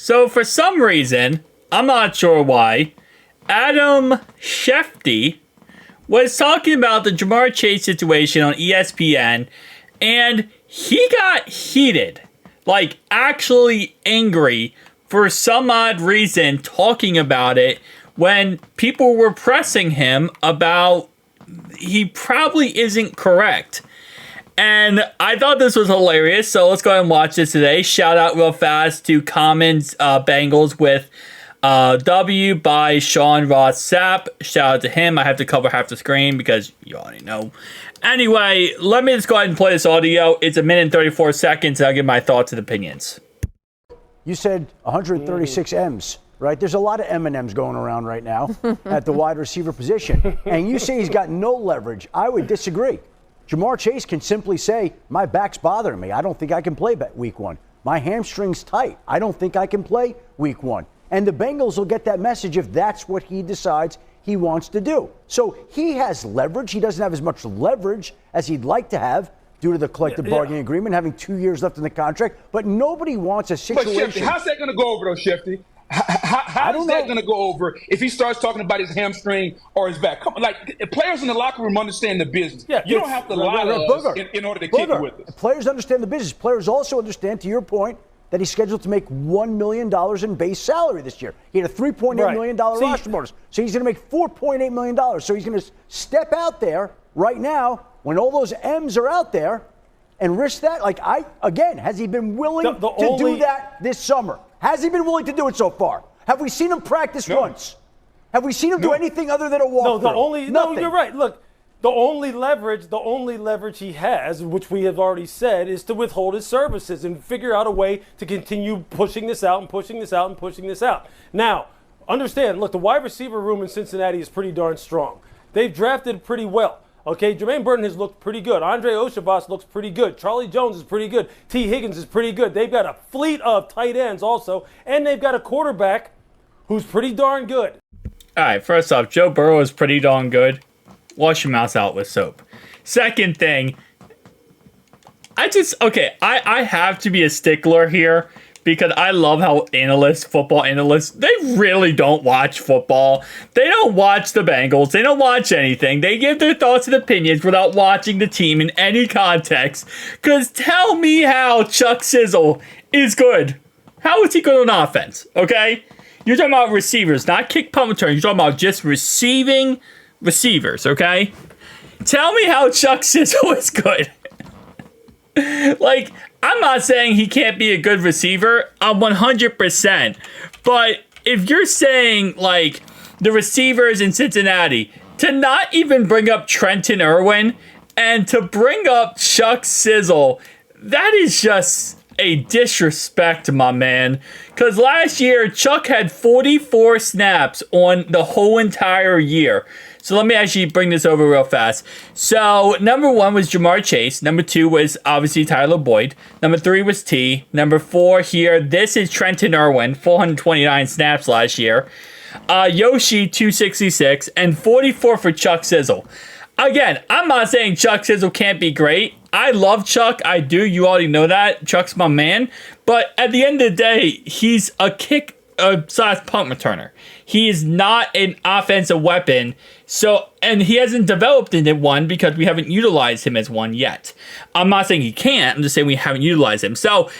So for some reason, I'm not sure why, Adam Schefter was talking about the Jamarr Chase situation on ESPN, and he got heated, like actually angry for some odd reason talking about it when people were pressing him about he probably isn't correct. And I thought this was hilarious, so let's go ahead and watch this today. Shout out real fast to Commons Bengals with W by Sean Ross Sapp. Shout out to him. I have to cover half the screen because you already know. Anyway, let me just go ahead and play this audio. It's 1 minute and 34 seconds, and I'll give my thoughts and opinions. You said 136 M's, right? There's a lot of M&Ms going around right now at the wide receiver position. And you say he's got no leverage. I would disagree. Jamarr Chase can simply say, my back's bothering me. I don't think I can play week 1. My hamstring's tight. I don't think I can play week 1. And the Bengals will get that message if that's what he decides he wants to do. So he has leverage. He doesn't have as much leverage as he'd like to have due to the collective bargaining agreement, having 2 years left in the contract. But nobody wants a situation. But Schefter, how's that going to go over, though, Schefter? How is that going to go over if he starts talking about his hamstring or his back? Come on, like, players in the locker room understand the business. Yeah, you don't have to lie to us in order to kick it with us. Players understand the business. Players also understand, to your point, that he's scheduled to make $1 million in base salary this year. He had a $3.8 million roster bonus. So he's going to make $4.8 million. So he's going to step out there right now when all those M's are out there and risk that. Like, has he been willing to do that this summer? Has he been willing to do it so far? Have we seen him practice once? Have we seen him do anything other than a walkthrough? No, you're right. Look, the only leverage he has, which we have already said, is to withhold his services and figure out a way to continue pushing this out and pushing this out and pushing this out. Now, understand, look, the wide receiver room in Cincinnati is pretty darn strong. They've drafted pretty well. Okay, Jermaine Burton has looked pretty good. Andre Oshavas looks pretty good. Charlie Jones is pretty good. T. Higgins is pretty good. They've got a fleet of tight ends also, and they've got a quarterback who's pretty darn good. All right, first off, Joe Burrow is pretty darn good. Wash your mouth out with soap. Second thing, I have to be a stickler here because I love how football analysts, they really don't watch football. They don't watch the Bengals. They don't watch anything. They give their thoughts and opinions without watching the team in any context. Because tell me how Chuck Sizzle is good. How is he good on offense, okay? You're talking about receivers, not kick punt returns. You're talking about just receiving receivers, okay? Tell me how Chuck Sizzle is good. Like, I'm not saying he can't be a good receiver. I'm 100%. But if you're saying, like, the receivers in Cincinnati, to not even bring up Trenton Irwin and to bring up Chuck Sizzle, that is just a disrespect, my man. Because last year, Chuck had 44 snaps on the whole entire year. So let me actually bring this over real fast. So number 1 was Jamarr Chase. Number 2 was obviously Tyler Boyd. Number 3 was T. Number 4 here, this is Trenton Irwin, 429 snaps last year. Yoshi, 266, and 44 for Chuck Sizzle. Again, I'm not saying Chuck Sizzle can't be great. I love Chuck. I do. You already know that. Chuck's my man. But at the end of the day, he's a size punt returner. He is not an offensive weapon. So, and he hasn't developed into one because we haven't utilized him as one yet. I'm not saying he can't. I'm just saying we haven't utilized him. So,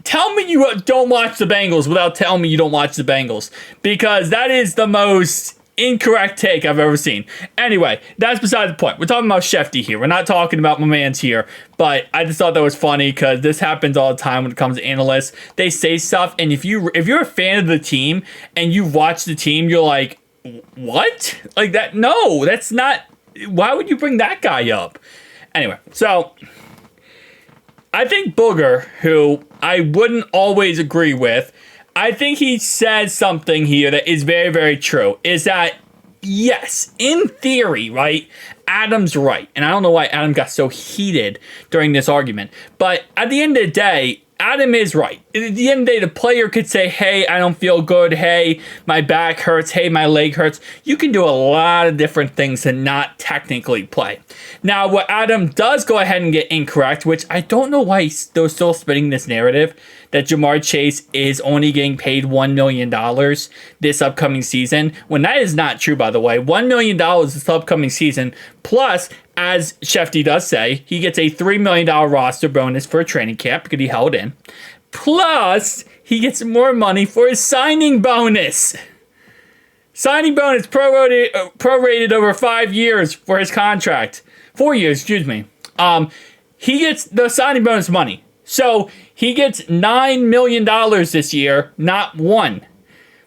tell me you don't watch the Bengals without telling me you don't watch the Bengals. Because that is the most incorrect take I've ever seen. Anyway, that's beside the point. We're talking about Schefter here. We're not talking about my man's here. But I just thought that was funny because this happens all the time when it comes to analysts. They say stuff, and if you're a fan of the team and you watch the team, you're like, what? Like that? No, that's not. Why would you bring that guy up? Anyway, so I think Booger, who I wouldn't always agree with, I think he said something here that is very, very true. Is that, yes, in theory, right, Adam's right. And I don't know why Adam got so heated during this argument. But at the end of the day, Adam is right. At the end of the day, the player could say, hey, I don't feel good. Hey, my back hurts. Hey, my leg hurts. You can do a lot of different things to not technically play. Now, what Adam does go ahead and get incorrect, which I don't know why he's still spinning this narrative, that Jamar Chase is only getting paid $1 million this upcoming season, when that is not true, by the way. $1 million this upcoming season, plus, as Schefter does say, he gets a $3 million roster bonus for a training camp because he held in. Plus, he gets more money for his signing bonus. Signing bonus prorated over 5 years for his contract. 4 years, excuse me. He gets the signing bonus money. So he gets $9 million this year, not $1.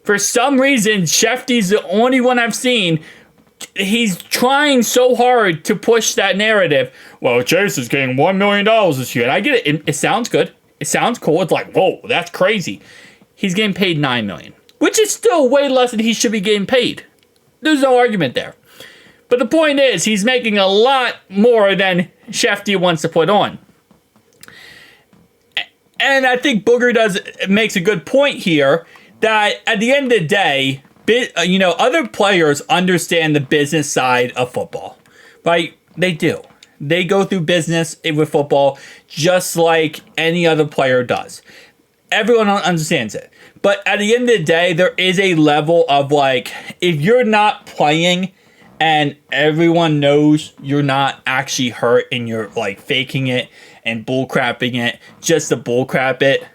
For some reason, Schefter's the only one I've seen. He's trying so hard to push that narrative. Well, Chase is getting $1 million this year. And I get it. It sounds good. It sounds cool. It's like, whoa, that's crazy. He's getting paid $9 million, which is still way less than he should be getting paid. There's no argument there. But the point is, he's making a lot more than Schefter wants to put on. And I think Booger makes a good point here that at the end of the day, other players understand the business side of football, right? They do. They go through business with football just like any other player does. Everyone understands it. But at the end of the day, there is a level of like, if you're not playing and everyone knows you're not actually hurt and you're like faking it and bullcrapping it just to bullcrap it,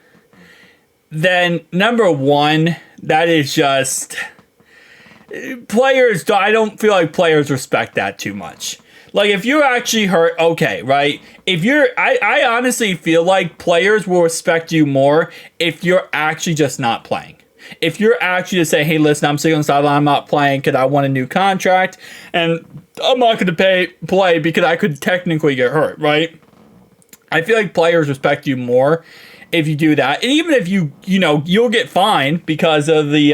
then number one, that is just players. I don't feel like players respect that too much. Like if you're actually hurt, okay, right? If you're, I honestly feel like players will respect you more if you're actually just not playing. If you're actually to say, hey, listen, I'm sitting on the sideline, I'm not playing because I want a new contract, and I'm not going to play because I could technically get hurt, right? I feel like players respect you more if you do that. And even if you'll get fined because of the,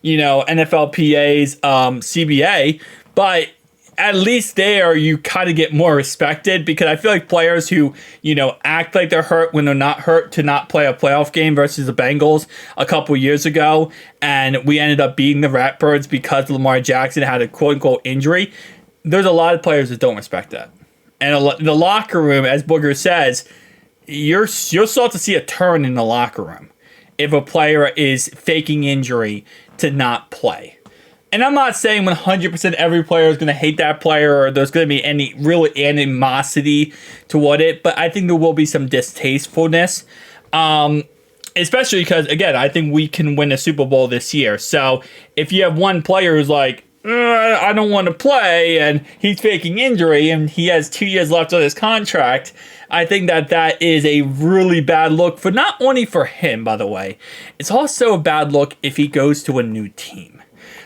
NFLPA's CBA, but at least there you kind of get more respected, because I feel like players who, act like they're hurt when they're not hurt to not play a playoff game versus the Bengals a couple years ago, and we ended up beating the Ratbirds because Lamar Jackson had a quote-unquote injury. There's a lot of players that don't respect that. And the locker room, as Booger says, you'll start to see a turn in the locker room if a player is faking injury to not play. And I'm not saying 100% every player is going to hate that player or there's going to be any real animosity toward it, but I think there will be some distastefulness, especially because, again, I think we can win a Super Bowl this year. So if you have one player who's like, I don't want to play, and he's faking injury, and he has 2 years left on his contract, I think that is a really bad look for not only for him, by the way, it's also a bad look if he goes to a new team.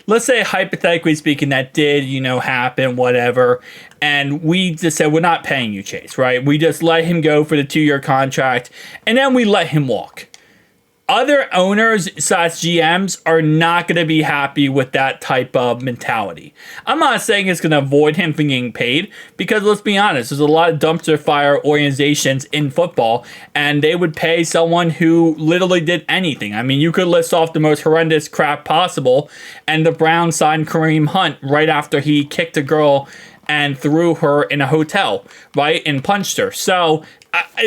Let's say, hypothetically speaking, that did, happen, whatever, and we just said, we're not paying you, Chase, right? We just let him go for the 2-year contract, and then we let him walk. Other owners / GMs are not going to be happy with that type of mentality. I'm not saying it's going to avoid him from getting paid, because let's be honest, there's a lot of dumpster fire organizations in football, and they would pay someone who literally did anything. I mean, you could list off the most horrendous crap possible, and the Browns signed Kareem Hunt right after he kicked a girl and threw her in a hotel, right, and punched her. So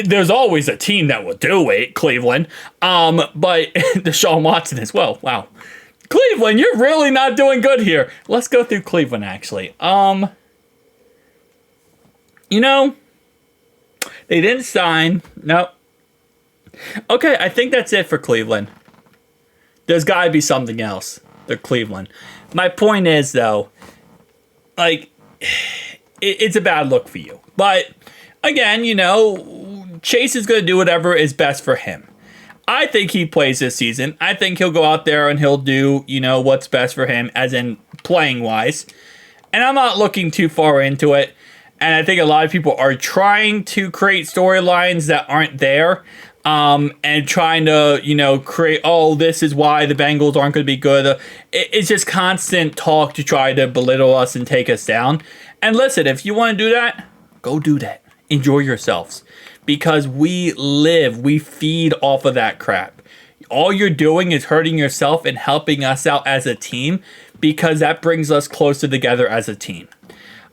there's always a team that will do it, Cleveland. But Deshaun Watson as well. Wow. Cleveland, you're really not doing good here. Let's go through Cleveland, actually. They didn't sign. Nope. Okay, I think that's it for Cleveland. There's got to be something else. They're Cleveland. My point is, though, like, it's a bad look for you. But again, Chase is going to do whatever is best for him. I think he plays this season. I think he'll go out there and he'll do, what's best for him, as in playing wise. And I'm not looking too far into it. And I think a lot of people are trying to create storylines that aren't there. And trying to, create, this is why the Bengals aren't going to be good. It's just constant talk to try to belittle us and take us down. And listen, if you want to do that, go do that. Enjoy yourselves. Because we feed off of that crap. All you're doing is hurting yourself and helping us out as a team, because that brings us closer together as a team.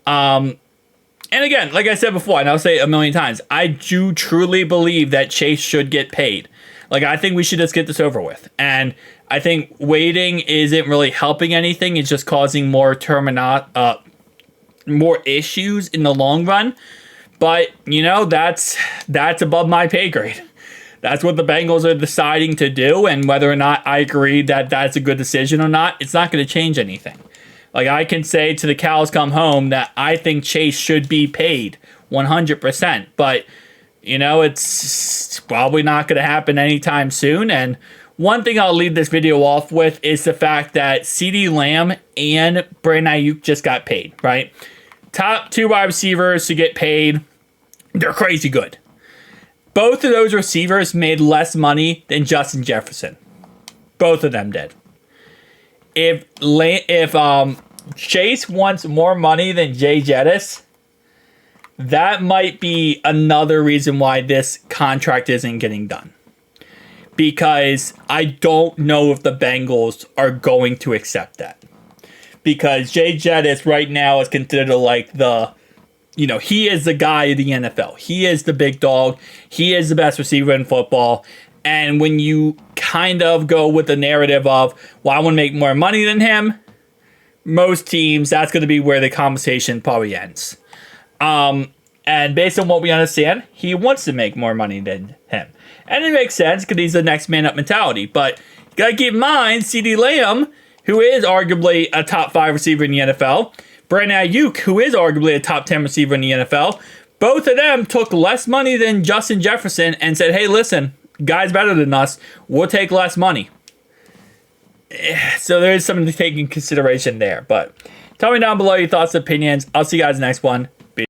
And again, like I said before, and I'll say it a million times, I do truly believe that Chase should get paid. Like, I think we should just get this over with. And I think waiting isn't really helping anything. It's just causing more more issues in the long run. But, you know, that's above my pay grade. That's what the Bengals are deciding to do, and whether or not I agree that that's a good decision or not, it's not going to change anything. Like, I can say to the cows come home that I think Chase should be paid 100%, but, you know, it's probably not going to happen anytime soon. And one thing I'll leave this video off with is the fact that CeeDee Lamb and Brandon Ayuk just got paid, right? Top 2 wide receivers to get paid, they're crazy good. Both of those receivers made less money than Justin Jefferson. Both of them did. If Chase wants more money than Jay Jettis, that might be another reason why this contract isn't getting done. Because I don't know if the Bengals are going to accept that. Because Jay Jettis right now is considered like he is the guy in the NFL. He is the big dog. He is the best receiver in football. And when you kind of go with the narrative of, well, I want to make more money than him, most teams, that's going to be where the conversation probably ends. And based on what we understand, he wants to make more money than him. And it makes sense because he's the next man up mentality. But you got to keep in mind, CeeDee Lamb, who is arguably a top 5 receiver in the NFL, Brandon Ayuk, who is arguably a top 10 receiver in the NFL, both of them took less money than Justin Jefferson and said, hey, listen, guy's better than us. We'll take less money. So there is something to take in consideration there. But tell me down below your thoughts and opinions. I'll see you guys next one.